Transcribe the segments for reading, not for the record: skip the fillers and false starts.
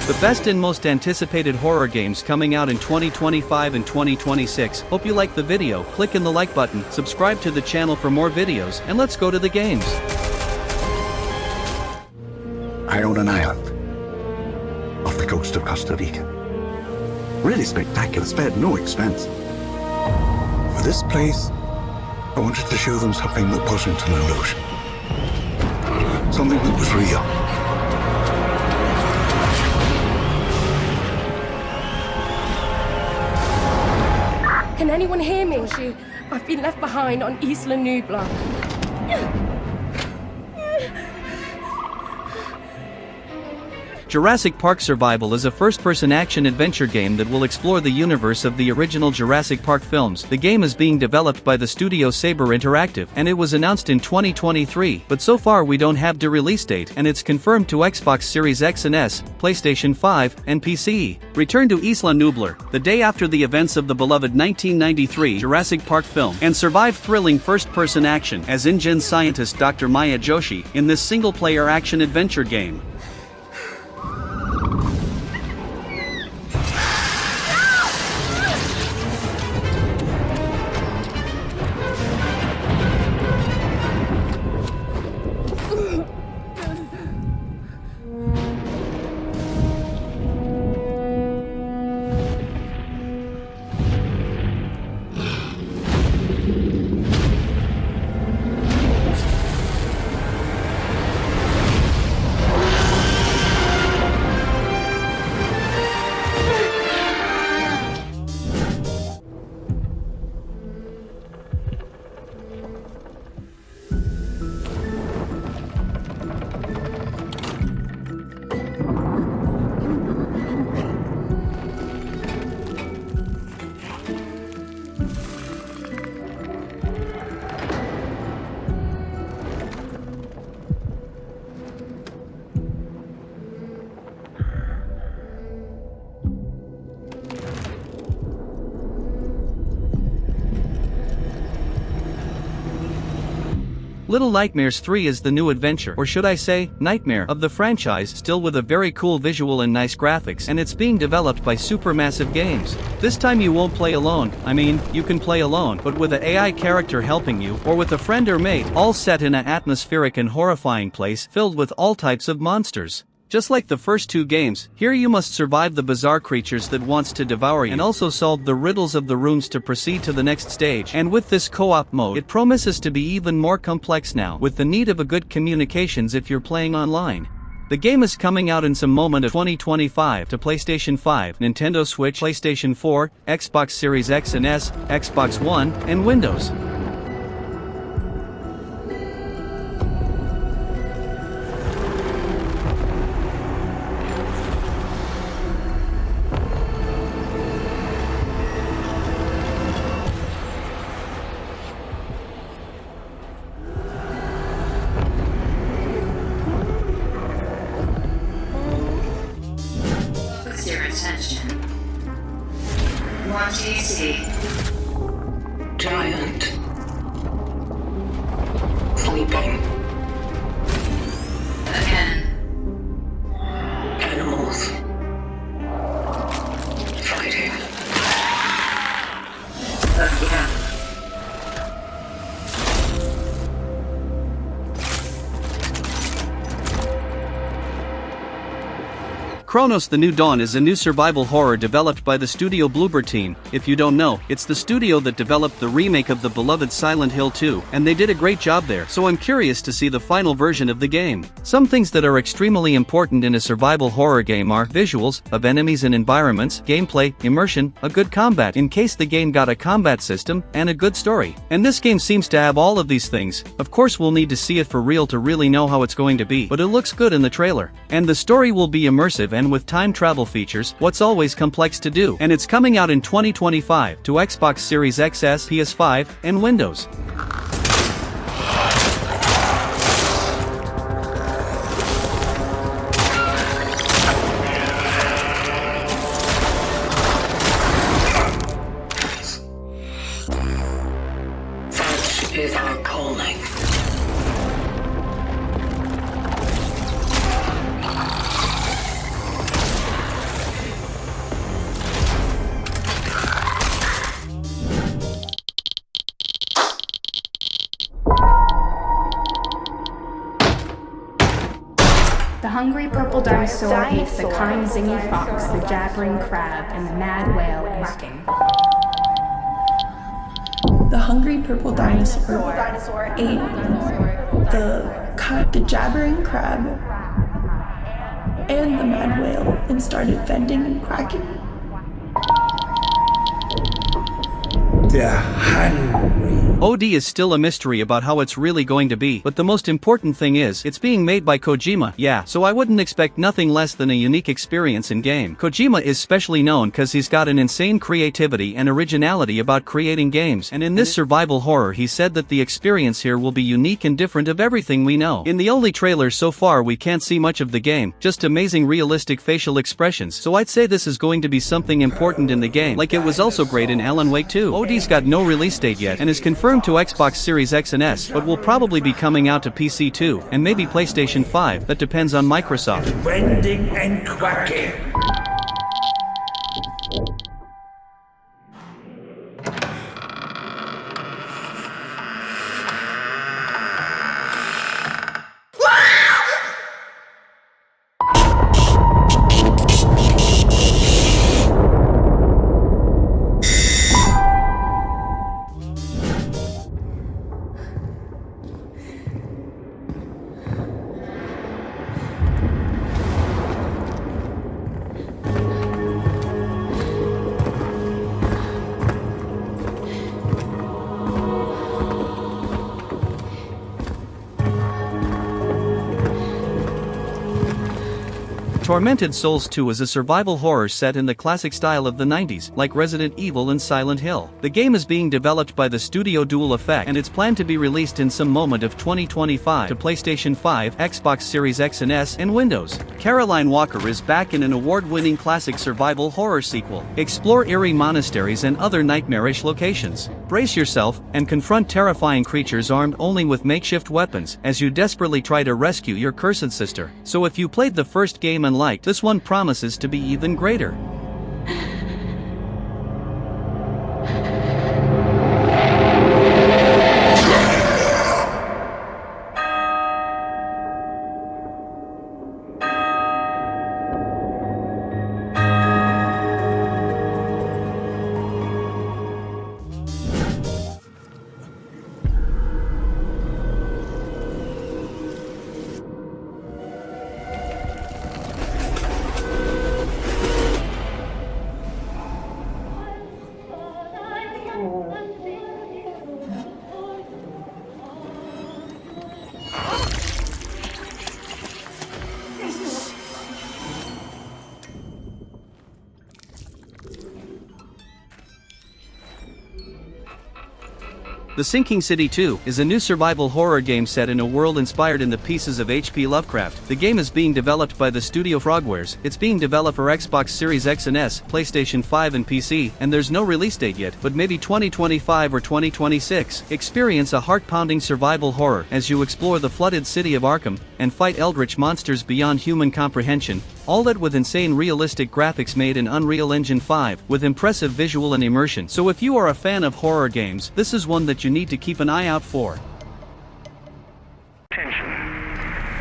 The best and most anticipated horror games coming out in 2025 and 2026. Hope you liked the video, click in the like button, subscribe to the channel for more videos, and let's go to the games. I own an island off the coast of Costa Rica. Really spectacular, spared no expense. For this place, I wanted to show them something that wasn't an illusion. Something that was real. Can anyone hear me? I've been left behind on Isla Nublar. Jurassic Park Survival is a first-person action-adventure game that will explore the universe of the original Jurassic Park films. The game is being developed by the studio Saber Interactive, and it was announced in 2023, but so far we don't have the release date, and it's confirmed to Xbox Series X and S, PlayStation 5, and PC. Return to Isla Nublar, the day after the events of the beloved 1993 Jurassic Park film, and survive thrilling first-person action as InGen scientist Dr. Maya Joshi in this single-player action-adventure game. Little Nightmares 3 is the new adventure, or should I say, nightmare, of the franchise, still with a very cool visual and nice graphics, and it's being developed by Supermassive Games. This time you won't play alone. I mean, you can play alone, but with an AI character helping you, or with a friend or mate, all set in an atmospheric and horrifying place filled with all types of monsters. Just like the first two games, here you must survive the bizarre creatures that wants to devour you and also solve the riddles of the rooms to proceed to the next stage. And with this co-op mode, it promises to be even more complex now, with the need of a good communications if you're playing online. The game is coming out in some moment of 2025 to PlayStation 5, Nintendo Switch, PlayStation 4, Xbox Series X and S, Xbox One, and Windows. Your attention. What do you see? Giant. Sleeping. Again. Animals. Fighting. Again. Cronos the New Dawn is a new survival horror developed by the studio Bloober Team. If you don't know, it's the studio that developed the remake of the beloved Silent Hill 2, and they did a great job there, so I'm curious to see the final version of the game. Some things that are extremely important in a survival horror game are visuals of enemies and environments, gameplay, immersion, a good combat in case the game got a combat system, and a good story. And this game seems to have all of these things. Of course we'll need to see it for real to really know how it's going to be, but it looks good in the trailer. And the story will be immersive and with time travel features, what's always complex to do. And it's coming out in 2025 to Xbox Series XS, PS5, and Windows. Such is our calling. dinosaur hates the kind zingy fox, the jabbering crab, and the mad whale quacking. The hungry purple dinosaur ate the jabbering crab and the mad whale and started venting and quacking. They're hungry. OD is still a mystery about how it's really going to be, but the most important thing is, it's being made by Kojima, yeah, so I wouldn't expect nothing less than a unique experience in game. Kojima is specially known cause he's got an insane creativity and originality about creating games, and in this survival horror he said that the experience here will be unique and different of everything we know. In the only trailer so far we can't see much of the game, just amazing realistic facial expressions, so I'd say this is going to be something important in the game, like it was also great in Alan Wake 2. OD's got no release date yet and is confirmed to Xbox Series X and S, but will probably be coming out to PC too, and maybe PlayStation 5, that depends on Microsoft. Wending and quacking. Tormented Souls 2 is a survival horror set in the classic style of the 90s, like Resident Evil and Silent Hill. The game is being developed by the studio Dual Effect and it's planned to be released in some moment of 2025 to PlayStation 5, Xbox Series X and S, and Windows. Caroline Walker is back in an award-winning classic survival horror sequel. Explore eerie monasteries and other nightmarish locations. Brace yourself and confront terrifying creatures armed only with makeshift weapons as you desperately try to rescue your cursed sister. So if you played the first game and liked, this one promises to be even greater. The Sinking City 2 is a new survival horror game set in a world inspired in the pieces of H.P. Lovecraft. The game is being developed by the studio Frogwares. It's being developed for Xbox Series X and S, PlayStation 5 and PC, and there's no release date yet, but maybe 2025 or 2026. Experience a heart-pounding survival horror as you explore the flooded city of Arkham and fight eldritch monsters beyond human comprehension, all that with insane realistic graphics made in Unreal Engine 5, with impressive visual and immersion. So if you are a fan of horror games, this is one that you need to keep an eye out for. Attention.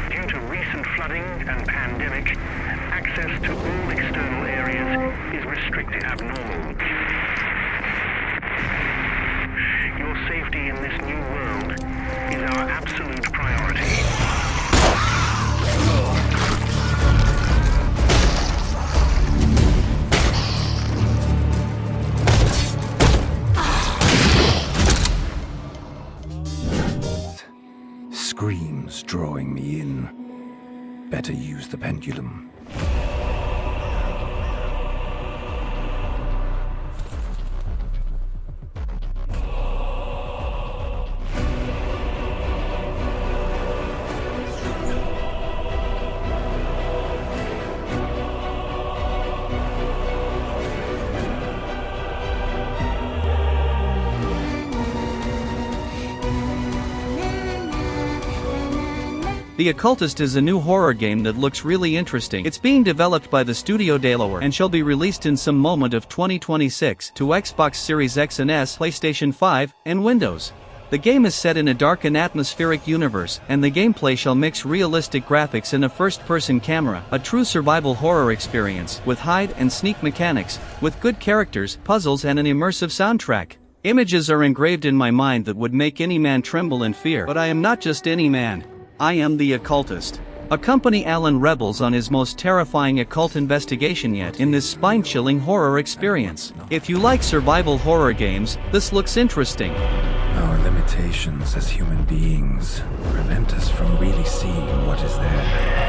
Due to recent flooding and pandemic, access to all external areas is restricted abnormal. Your safety in this new world is our absolute priority. Screams drawing me in. Better use the pendulum. The Occultist is a new horror game that looks really interesting. It's being developed by the studio Delaware and shall be released in some moment of 2026 to Xbox Series X and S, PlayStation 5, and Windows. The game is set in a dark and atmospheric universe, and the gameplay shall mix realistic graphics and a first-person camera, a true survival horror experience, with hide and sneak mechanics, with good characters, puzzles and an immersive soundtrack. Images are engraved in my mind that would make any man tremble in fear, but I am not just any man. I am the Occultist. Accompany Alan Rebels on his most terrifying occult investigation yet in this spine-chilling horror experience. If you like survival horror games, this looks interesting. Our limitations as human beings prevent us from really seeing what is there.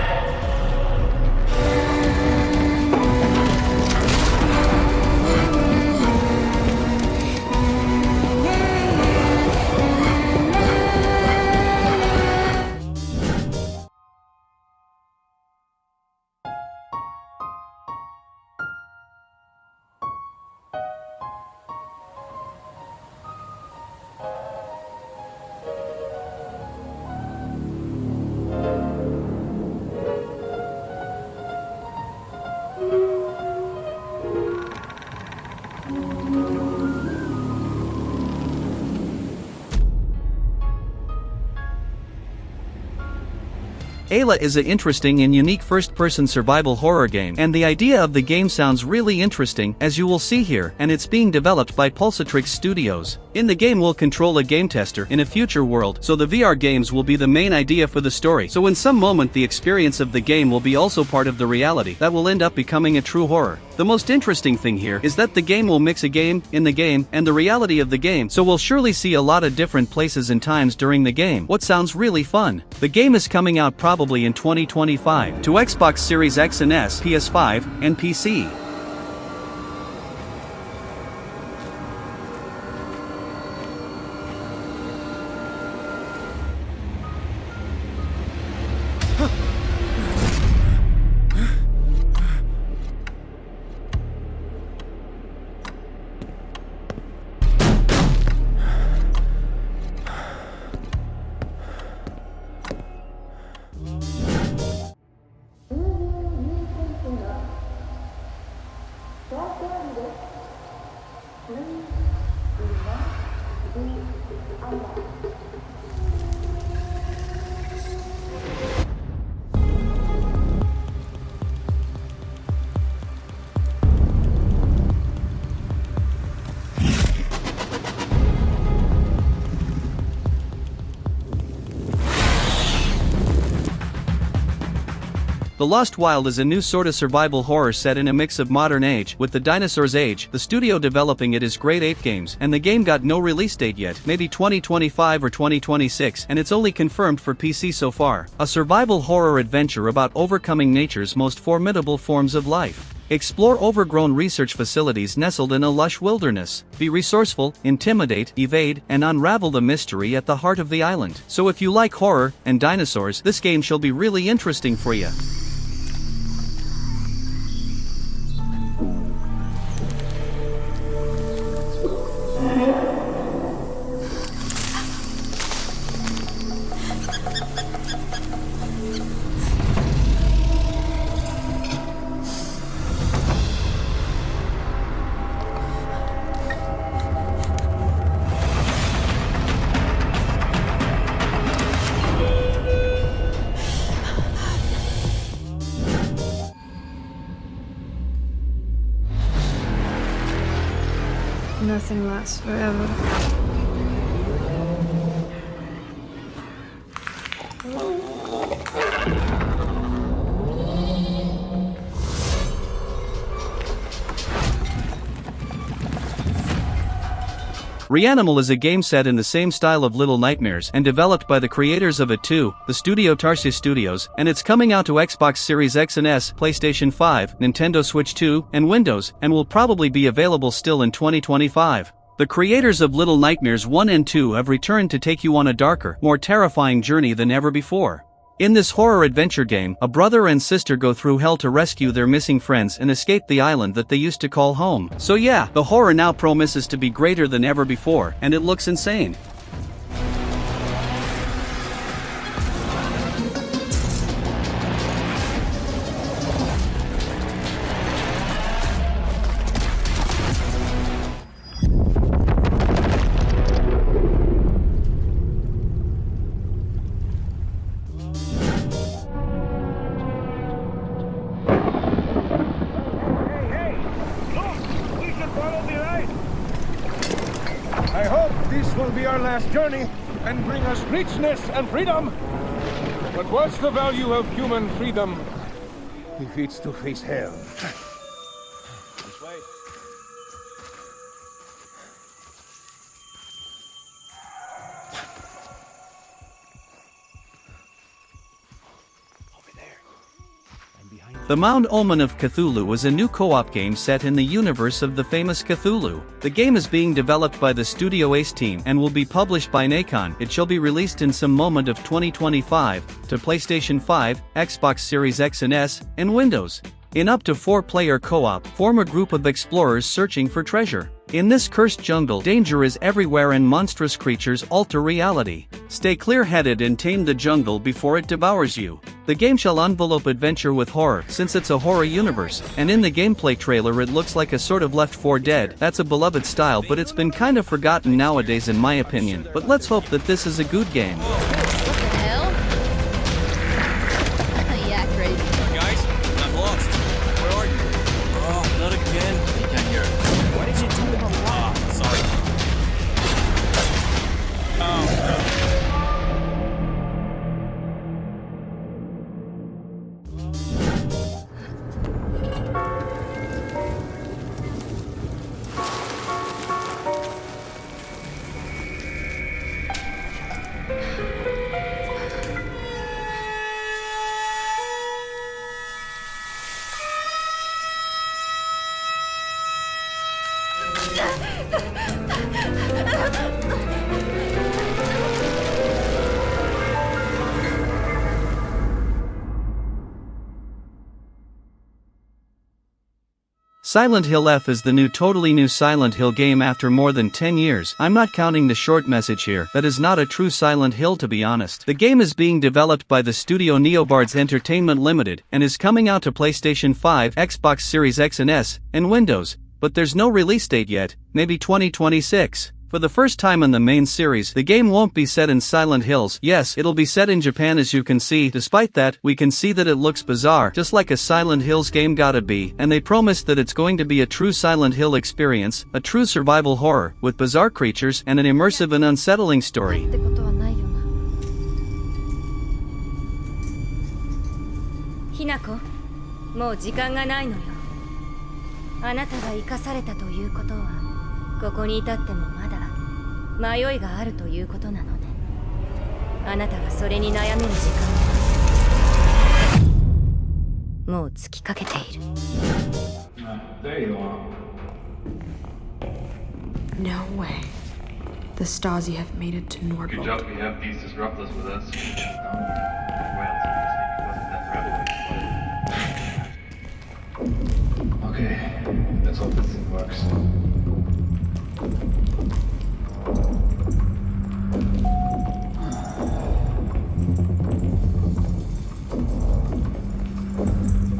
AILA is an interesting and unique first-person survival horror game, and the idea of the game sounds really interesting, as you will see here, and it's being developed by Pulsatrix Studios. In the game we'll control a game tester in a future world, so the VR games will be the main idea for the story. So in some moment the experience of the game will be also part of the reality that will end up becoming a true horror. The most interesting thing here is that the game will mix a game, in the game, and the reality of the game, so we'll surely see a lot of different places and times during the game. What sounds really fun? The game is coming out probably in 2025 to Xbox Series X and S, PS5, and PC. The Lost Wild is a new sort of survival horror set in a mix of modern age with the dinosaurs age. The studio developing it is Great Ape Games, and the game got no release date yet, maybe 2025 or 2026, and it's only confirmed for PC so far. A survival horror adventure about overcoming nature's most formidable forms of life. Explore overgrown research facilities nestled in a lush wilderness. Be resourceful, intimidate, evade, and unravel the mystery at the heart of the island. So if you like horror and dinosaurs, this game shall be really interesting for you. Nothing lasts forever. Reanimal is a game set in the same style of Little Nightmares and developed by the creators of it too, the studio Tarsier Studios, and it's coming out to Xbox Series X and S, PlayStation 5, Nintendo Switch 2, and Windows, and will probably be available still in 2025. The creators of Little Nightmares 1 and 2 have returned to take you on a darker, more terrifying journey than ever before. In this horror adventure game, a brother and sister go through hell to rescue their missing friends and escape the island that they used to call home. So yeah, the horror now promises to be greater than ever before, and it looks insane. right. I hope this will be our last journey and bring us richness and freedom. But what's the value of human freedom if it's to face hell? This way. The Mound Omen of Cthulhu is a new co-op game set in the universe of the famous Cthulhu. The game is being developed by the Studio Ace team and will be published by Nacon. It shall be released in some moment of 2025 to PlayStation 5, Xbox Series X and S, and Windows. In up to 4-player co-op, form a group of explorers searching for treasure. In this cursed jungle, danger is everywhere and monstrous creatures alter reality. Stay clear-headed and tame the jungle before it devours you. The game shall envelope adventure with horror, since it's a horror universe, and in the gameplay trailer it looks like a sort of Left 4 Dead. That's a beloved style, but it's been kind of forgotten nowadays in my opinion. But let's hope that this is a good game. Silent Hill F is the totally new Silent Hill game after more than 10 years. I'm not counting the short message here. That is not a true Silent Hill, to be honest. The game is being developed by the studio Neobards Entertainment Limited and is coming out to PlayStation 5, Xbox Series X and S, and Windows, but there's no release date yet, maybe 2026. For the first time in the main series, the game won't be set in Silent Hills. Yes, it'll be set in Japan, as you can see. Despite that, we can see that it looks bizarre, just like a Silent Hills game gotta be, and they promised that it's going to be a true Silent Hill experience, a true survival horror, with bizarre creatures and an immersive and unsettling story. Hinako, もう時間がないのよ。あなたが生かされたということは、ここに至ってもまだ迷いがあるということなのね。あなたがそれに悩める時間はもう尽きかけている。There you are. No way. The Stasi have made it to Nordwald. Good job, we have these disruptors with us. Okay, let's hope this thing works.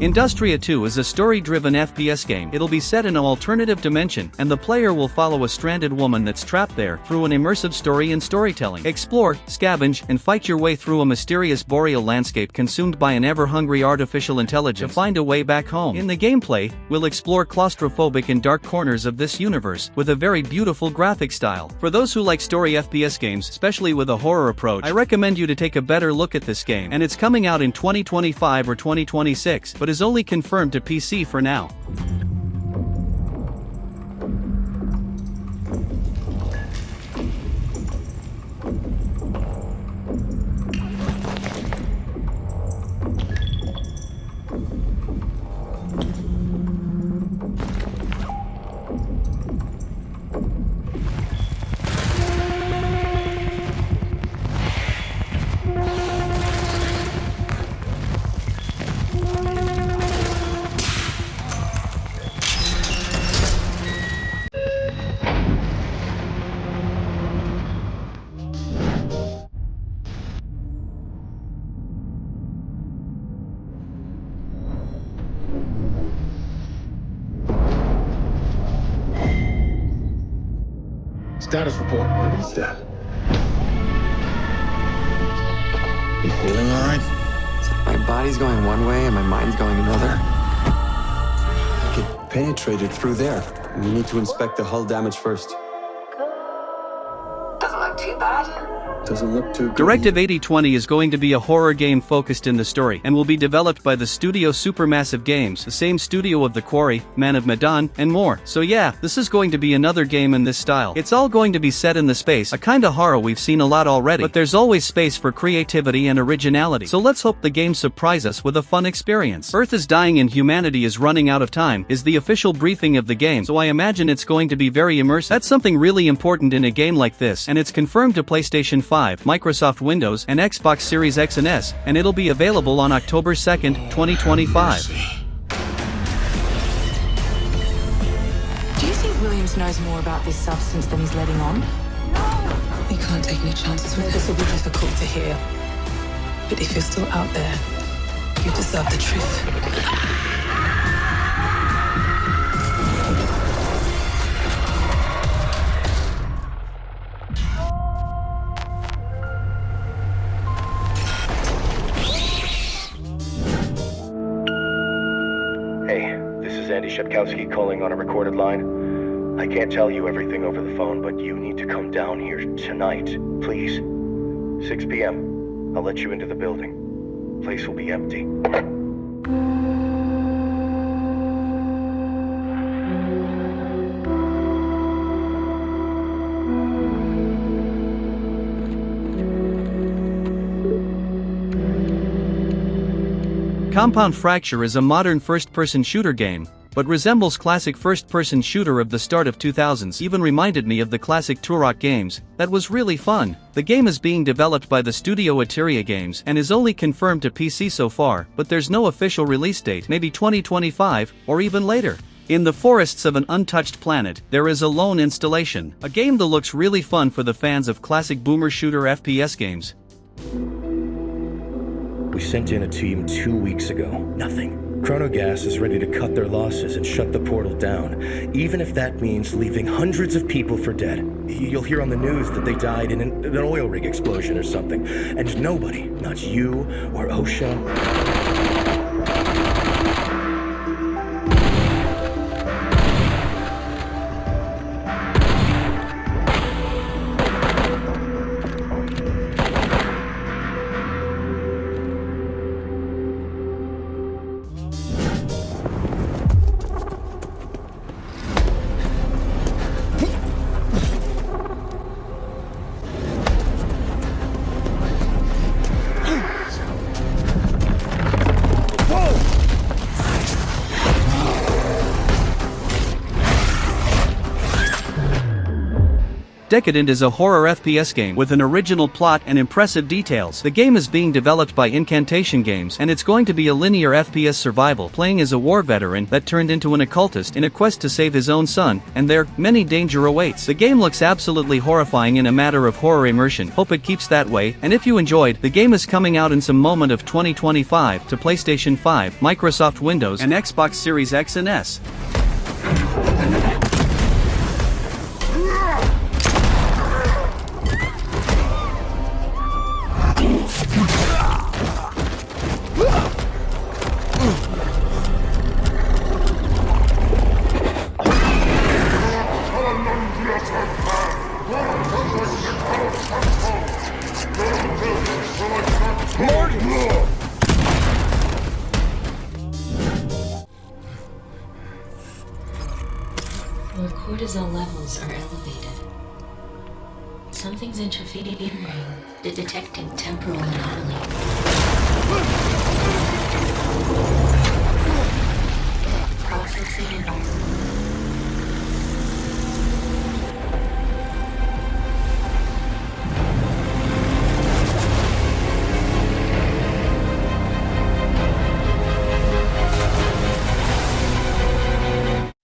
INDUSTRIA 2 is a story-driven FPS game. It'll be set in an alternative dimension, and the player will follow a stranded woman that's trapped there through an immersive story and storytelling. Explore, scavenge, and fight your way through a mysterious boreal landscape consumed by an ever-hungry artificial intelligence to find a way back home. In the gameplay, we'll explore claustrophobic and dark corners of this universe with a very beautiful graphic style. For those who like story FPS games, especially with a horror approach, I recommend you to take a better look at this game, and it's coming out in 2025 or 2026, but is only confirmed to PC for now. Status report. What is that? You feeling all right? It's like my body's going one way and my mind's going another. It penetrated through there. We need to inspect the hull damage first. Doesn't look too bad. Doesn't look too good. Directive 8020 is going to be a horror game focused in the story and will be developed by the studio Supermassive Games, the same studio of The Quarry, Man of Medan, and more. So yeah, this is going to be another game in this style. It's all going to be set in the space, a kind of horror we've seen a lot already, but there's always space for creativity and originality. So let's hope the game surprise us with a fun experience. Earth is dying and humanity is running out of time is the official briefing of the game, so I imagine it's going to be very immersive. That's something really important in a game like this, and it's confirmed to PlayStation 5, Microsoft Windows, and Xbox Series X and S, and it'll be available on October 2nd, 2025. Do you think Williams knows more about this substance than he's letting on? No! You can't take any chances with it. This will be difficult to hear. But if you're still out there, you deserve the truth. Andy Shepkowski calling on a recorded line. I can't tell you everything over the phone, but you need to come down here tonight, please. 6 p.m. I'll let you into the building. Place will be empty. Coumpound Fracture is a modern first-person shooter game, but resembles classic first-person shooter of the start of 2000s. Even reminded me of the classic Turok games. That was really fun. The game is being developed by the studio AILA Games and is only confirmed to PC so far, but there's no official release date, maybe 2025, or even later. In the forests of an untouched planet, there is a lone installation, a game that looks really fun for the fans of classic boomer shooter FPS games. We sent in a team 2 weeks ago. Nothing. Chronogas is ready to cut their losses and shut the portal down, even if that means leaving hundreds of people for dead. You'll hear on the news that they died in an oil rig explosion or something, and nobody, not you or OSHA... Decadent is a horror FPS game with an original plot and impressive details. The game is being developed by Incantation Games, and it's going to be a linear FPS survival, playing as a war veteran that turned into an occultist in a quest to save his own son, and there, many danger awaits. The game looks absolutely horrifying in a matter of horror immersion. Hope it keeps that way, and if you enjoyed, the game is coming out in some moment of 2025 to PlayStation 5, Microsoft Windows, and Xbox Series X and S. Your cortisol levels are elevated. Something's interfering, detecting temporal anomaly. Processing environment.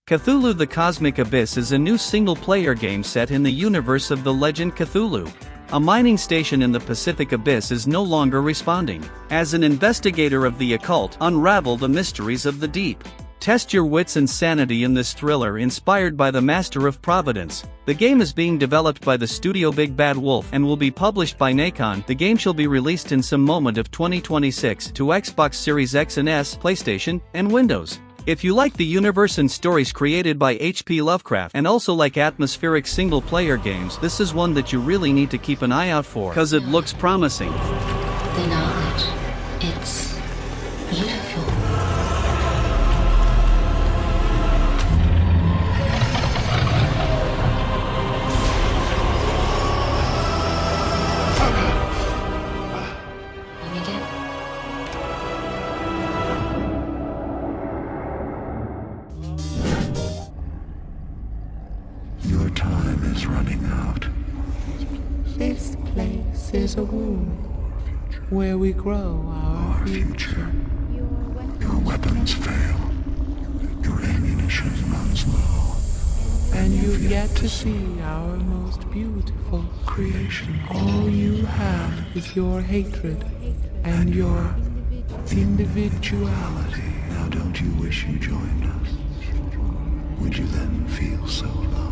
Cthulhu the Cosmic Abyss is a new single-player game set in the universe of the legend Cthulhu. A mining station in the Pacific Abyss is no longer responding. As an investigator of the occult, unravel the mysteries of the deep. Test your wits and sanity in this thriller inspired by the Master of Providence. The game is being developed by the studio Big Bad Wolf and will be published by Nacon. The game shall be released in some moment of 2026 to Xbox Series X and S, PlayStation, and Windows. If you like the universe and stories created by H.P. Lovecraft and also like atmospheric single-player games, this is one that you really need to keep an eye out for, cause it looks promising. The knowledge, it's beautiful. Your time is running out. This place is a womb where we grow our future. Your weapons fail. Your ammunition runs low. And you've yet to see our most beautiful creation. All you have is your hatred and your individuality. Now don't you wish you joined us? Would you then feel so alone?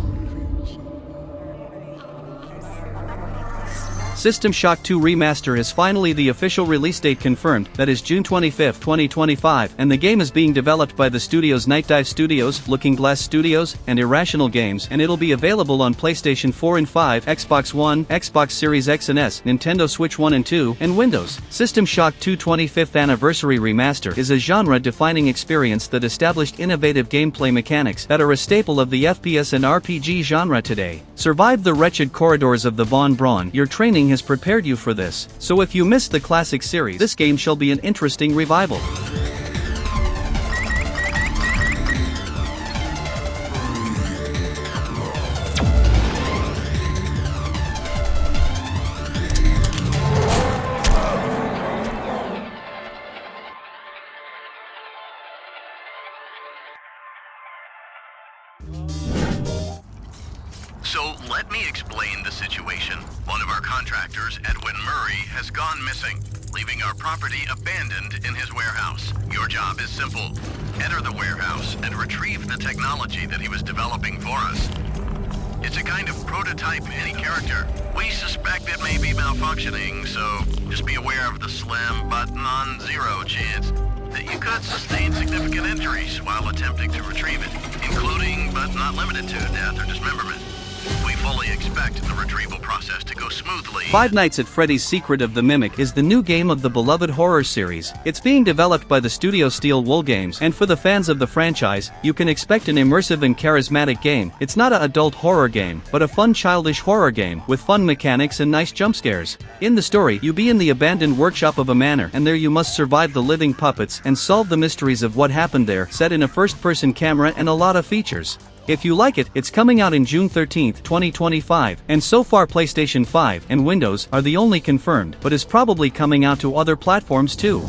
System Shock 2 Remaster is finally the official release date confirmed, that is June 25, 2025, and the game is being developed by the studios Night Dive Studios, Looking Glass Studios, and Irrational Games, and it'll be available on PlayStation 4 and 5, Xbox One, Xbox Series X and S, Nintendo Switch 1 and 2, and Windows. System Shock 2 25th Anniversary Remaster is a genre-defining experience that established innovative gameplay mechanics that are a staple of the FPS and RPG genre today. Survive the wretched corridors of the Von Braun. Your training has prepared you for this, so if you missed the classic series, this game shall be an interesting revival. So let me explain the situation. One of our contractors, Edwin Murray, has gone missing, leaving our property abandoned in his warehouse. Your job is simple. Enter the warehouse and retrieve the technology that he was developing for us. It's a kind of prototype anti-character. We suspect it may be malfunctioning, so just be aware of the slim but non-zero chance that you could sustain significant injuries while attempting to retrieve it, including but not limited to death or dismemberment. We fully expect the retrieval process to go smoothly. Five Nights at Freddy's Secret of the Mimic is the new game of the beloved horror series. It's being developed by the studio Steel Wool Games, and for the fans of the franchise, you can expect an immersive and charismatic game. It's not an adult horror game, but a fun childish horror game, with fun mechanics and nice jump scares. In the story, you be in the abandoned workshop of a manor, and there you must survive the living puppets and solve the mysteries of what happened there, set in a first-person camera and a lot of features. If you like it, it's coming out in June 13, 2025, and so far PlayStation 5 and Windows are the only confirmed, but is probably coming out to other platforms too.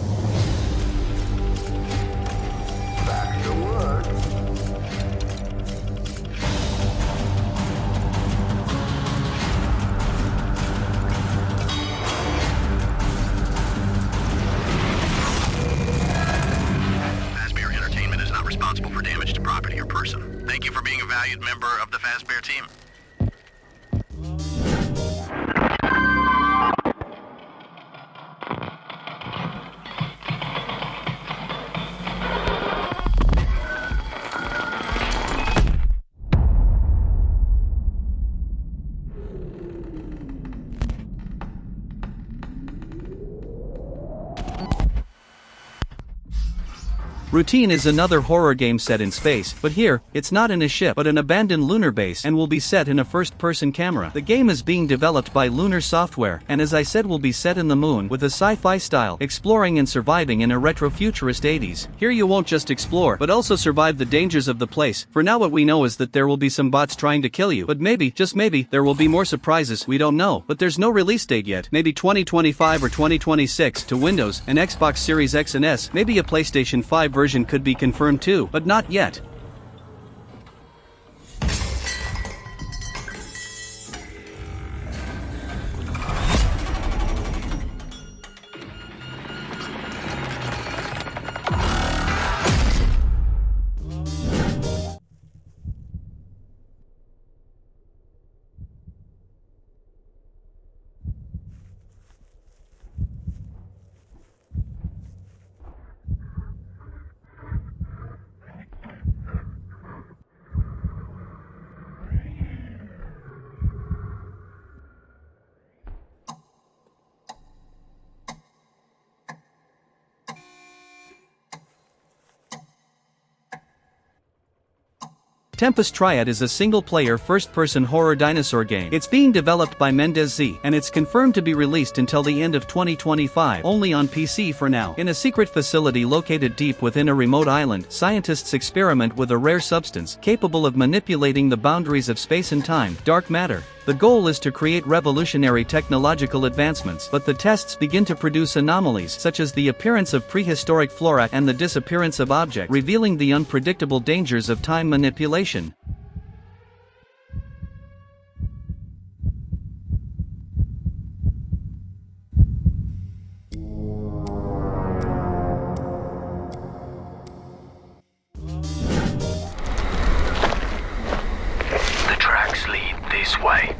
Fazbear Entertainment is not responsible for damage to property or person. Thank you for being a valued member of the Fazbear team. Routine is another horror game set in space, but here, it's not in a ship but an abandoned lunar base and will be set in a first-person camera. The game is being developed by Lunar Software, and as I said will be set in the moon with a sci-fi style, exploring and surviving in a retro-futurist 80s. Here you won't just explore, but also survive the dangers of the place. For now what we know is that there will be some bots trying to kill you, but maybe, just maybe, there will be more surprises, we don't know. But there's no release date yet, maybe 2025 or 2026 to Windows and Xbox Series X and S, maybe a PlayStation 5 version could be confirmed too, but not yet. Tempus Triad is a single-player first-person horror dinosaur game. It's being developed by Mendez Z, and it's confirmed to be released until the end of 2025, only on PC for now. In a secret facility located deep within a remote island, scientists experiment with a rare substance capable of manipulating the boundaries of space and time, dark matter. The goal is to create revolutionary technological advancements, but the tests begin to produce anomalies such as the appearance of prehistoric flora and the disappearance of objects, revealing the unpredictable dangers of time manipulation. The tracks lead this way.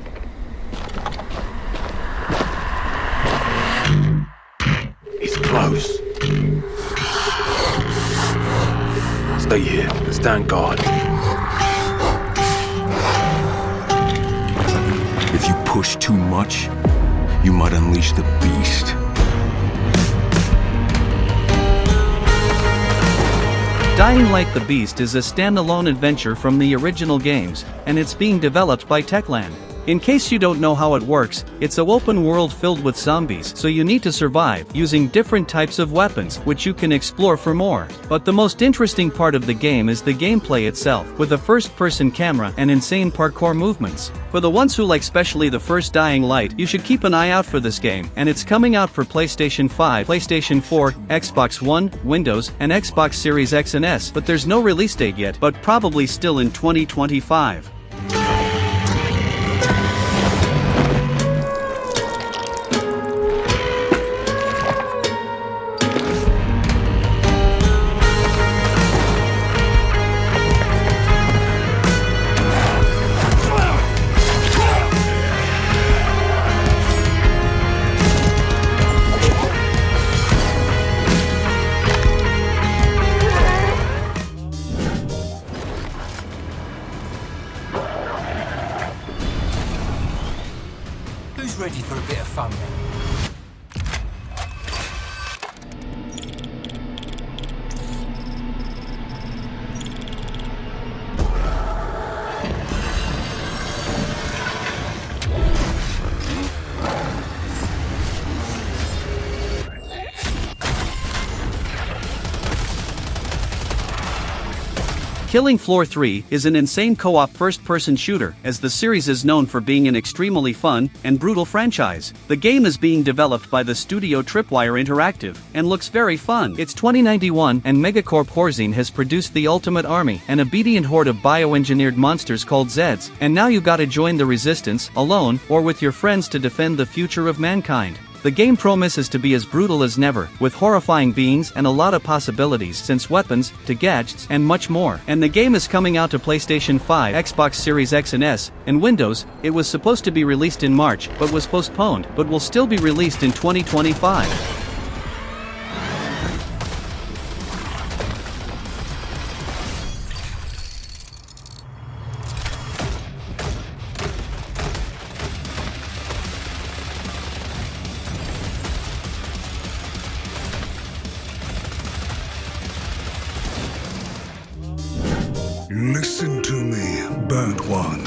It's close. Stay here. Stand guard. If you push too much, you might unleash the beast. Dying Like the Beast is a standalone adventure from the original games, and it's being developed by Techland. In case you don't know how it works, it's an open world filled with zombies, so you need to survive using different types of weapons, which you can explore for more. But the most interesting part of the game is the gameplay itself, with a first-person camera and insane parkour movements. For the ones who like especially the first Dying Light, you should keep an eye out for this game, and it's coming out for PlayStation 5, PlayStation 4, Xbox One, Windows, and Xbox Series X and S, but there's no release date yet, but probably still in 2025. Who's ready for a bit of fun then? Killing Floor 3 is an insane co-op first-person shooter, as the series is known for being an extremely fun and brutal franchise. The game is being developed by the studio Tripwire Interactive, and looks very fun. It's 2091, and Megacorp Horzine has produced the Ultimate Army, an obedient horde of bioengineered monsters called Zeds, and now you gotta join the resistance, alone, or with your friends to defend the future of mankind. The game promises to be as brutal as never, with horrifying beings and a lot of possibilities since weapons, to gadgets, and much more. And the game is coming out to PlayStation 5, Xbox Series X and S, and Windows. It was supposed to be released in March, but was postponed, but will still be released in 2025. Listen to me, burnt one.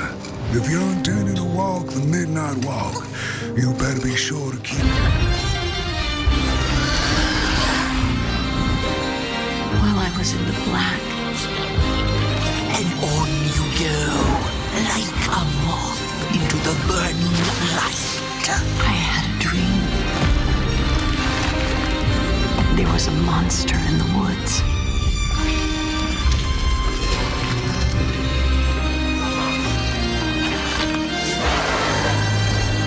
If you're intending to walk the midnight walk, you better be sure to keep... While I was in the black, and on you go, like a moth into the burning light. I had a dream. There was a monster in the woods.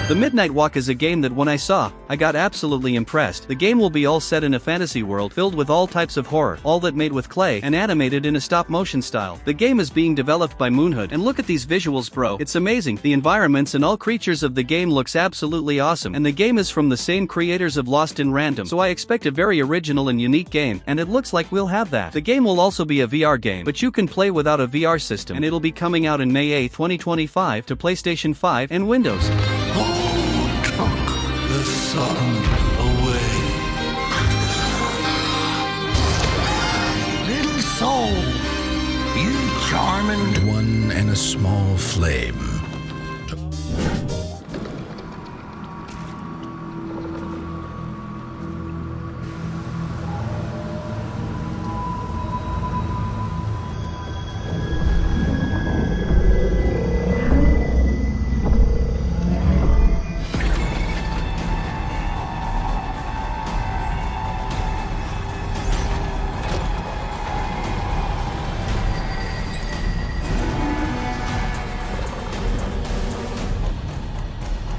The Midnight Walk is a game that when I saw, I got absolutely impressed. The game will be all set in a fantasy world filled with all types of horror, all that made with clay and animated in a stop-motion style. The game is being developed by Moonhood, and look at these visuals, bro. It's amazing. The environments and all creatures of the game looks absolutely awesome, and the game is from the same creators of Lost in Random, so I expect a very original and unique game, and it looks like we'll have that. The game will also be a VR game, but you can play without a VR system, and it'll be coming out in May 8, 2025 to PlayStation 5 and Windows. The sun away. Little soul, you charming. And one and a small flame.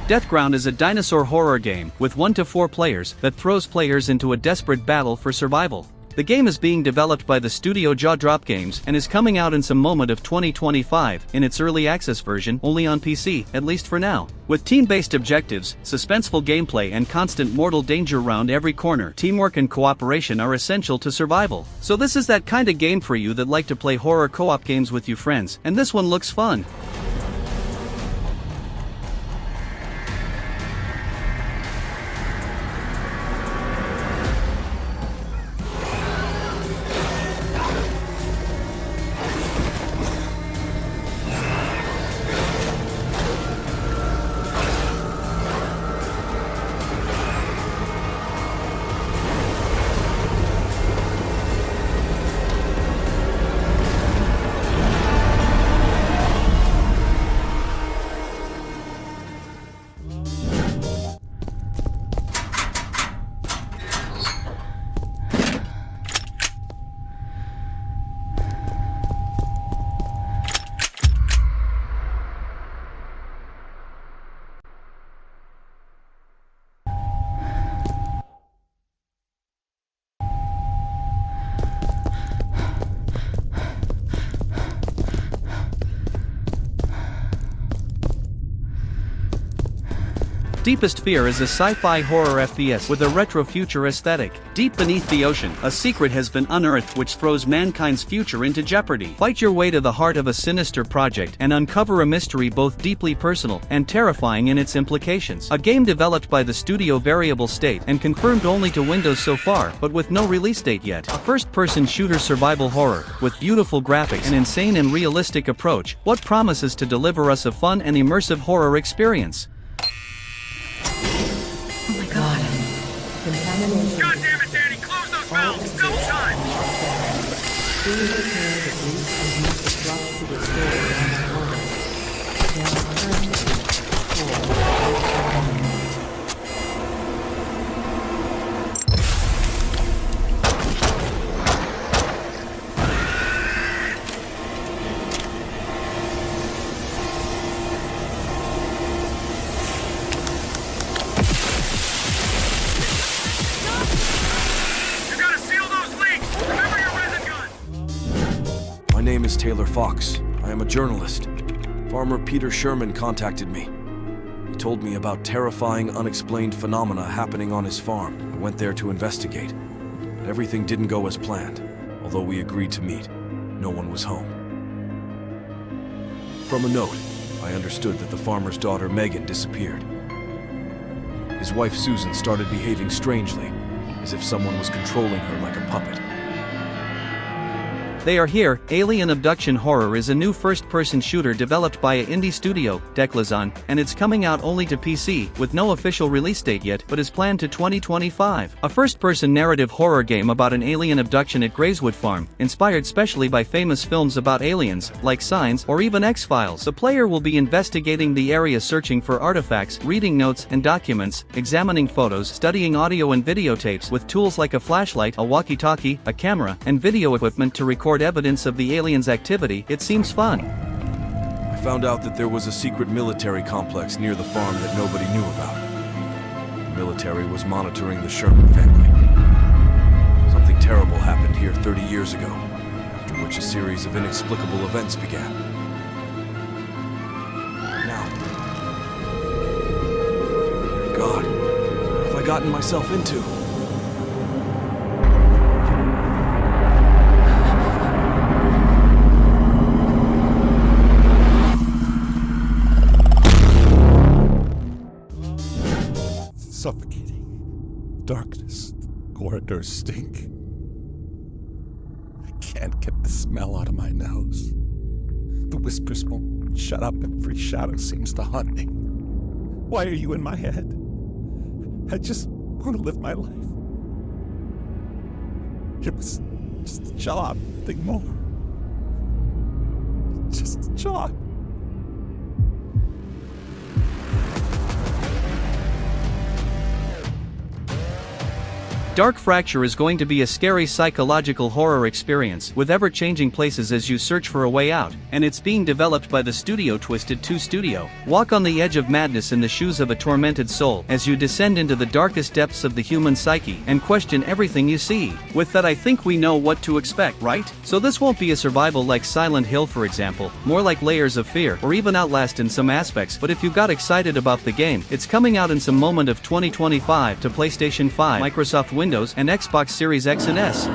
Deathground is a dinosaur horror game with 1 to 4 players that throws players into a desperate battle for survival. The game is being developed by the studio Jaw Drop Games and is coming out in some moment of 2025 in its early access version only on PC, at least for now. With team-based objectives, suspenseful gameplay and constant mortal danger round every corner, teamwork and cooperation are essential to survival. So this is that kind of game for you that like to play horror co-op games with your friends, and this one looks fun. Deepest Fear is a sci-fi horror FPS with a retro-future aesthetic. Deep beneath the ocean, a secret has been unearthed which throws mankind's future into jeopardy. Fight your way to the heart of a sinister project and uncover a mystery both deeply personal and terrifying in its implications. A game developed by the studio Variable State and confirmed only to Windows so far, but with no release date yet. A first-person shooter survival horror with beautiful graphics and insane and realistic approach. What promises to deliver us a fun and immersive horror experience? God damn it, Danny! Close those valves! Double time! My name is Taylor Fox. I am a journalist. Farmer Peter Sherman contacted me. He told me about terrifying, unexplained phenomena happening on his farm. I went there to investigate. But everything didn't go as planned. Although we agreed to meet, no one was home. From a note, I understood that the farmer's daughter Megan disappeared. His wife Susan started behaving strangely, as if someone was controlling her like a puppet. They are here. Alien Abduction Horror is a new first-person shooter developed by an indie studio, Decadent, and it's coming out only to PC, with no official release date yet, but is planned to 2025. A first-person narrative horror game about an alien abduction at Grayswood Farm, inspired specially by famous films about aliens, like Signs or even X-Files. The player will be investigating the area, searching for artifacts, reading notes and documents, examining photos, studying audio and videotapes with tools like a flashlight, a walkie-talkie, a camera, and video equipment to record evidence of the aliens' activity. It seems fun. I found out that there was a secret military complex near the farm that nobody knew about. The military was monitoring the Sherman family. Something terrible happened here 30 years ago, after which a series of inexplicable events began. Now, God, what have I gotten myself into? Suffocating. Darkness. Corridors stink. I can't get the smell out of my nose. whispers won't shut up. Every shadow seems to haunt me. Why are you in my head? I just want to live my life. It was just a job, nothing more. Just a job. Dark Fracture is going to be a scary psychological horror experience with ever-changing places as you search for a way out, and it's being developed by the studio Twisted 2 Studio. Walk on the edge of madness in the shoes of a tormented soul as you descend into the darkest depths of the human psyche and question everything you see. With that, I think we know what to expect, right? So this won't be a survival like Silent Hill, for example, more like Layers of Fear or even Outlast in some aspects, but if you got excited about the game, it's coming out in some moment of 2025 to PlayStation 5, Microsoft Windows, and Xbox Series X and S.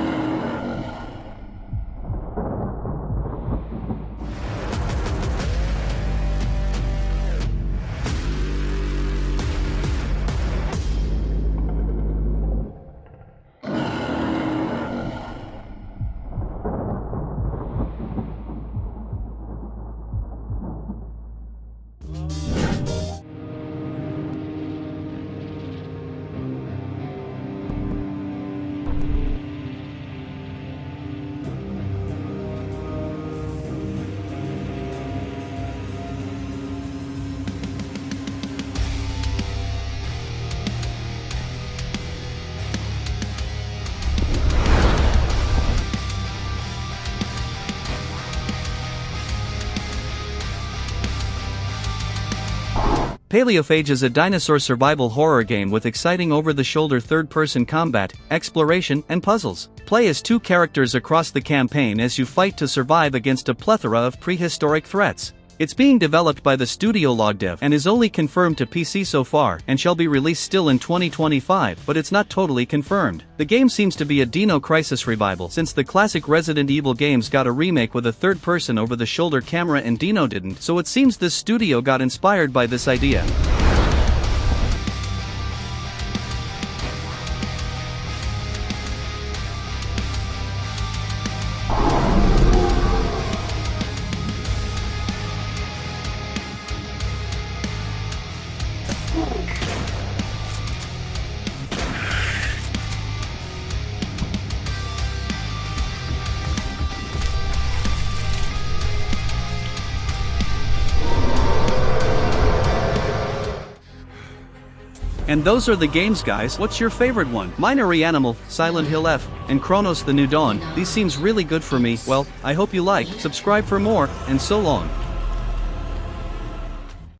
Paleophage is a dinosaur survival horror game with exciting over-the-shoulder third-person combat, exploration, and puzzles. Play as two characters across the campaign as you fight to survive against a plethora of prehistoric threats. It's being developed by the studio Logdev and is only confirmed to PC so far and shall be released still in 2025, but it's not totally confirmed. The game seems to be a Dino Crisis revival since the classic Resident Evil games got a remake with a third-person over-the-shoulder camera and Dino didn't, so it seems this studio got inspired by this idea. And those are the games, guys. What's your favorite one? Mine are Reanimal, Silent Hill F, and Cronos the New Dawn. These seems really good for me. Well, I hope you like, subscribe for more, and so long.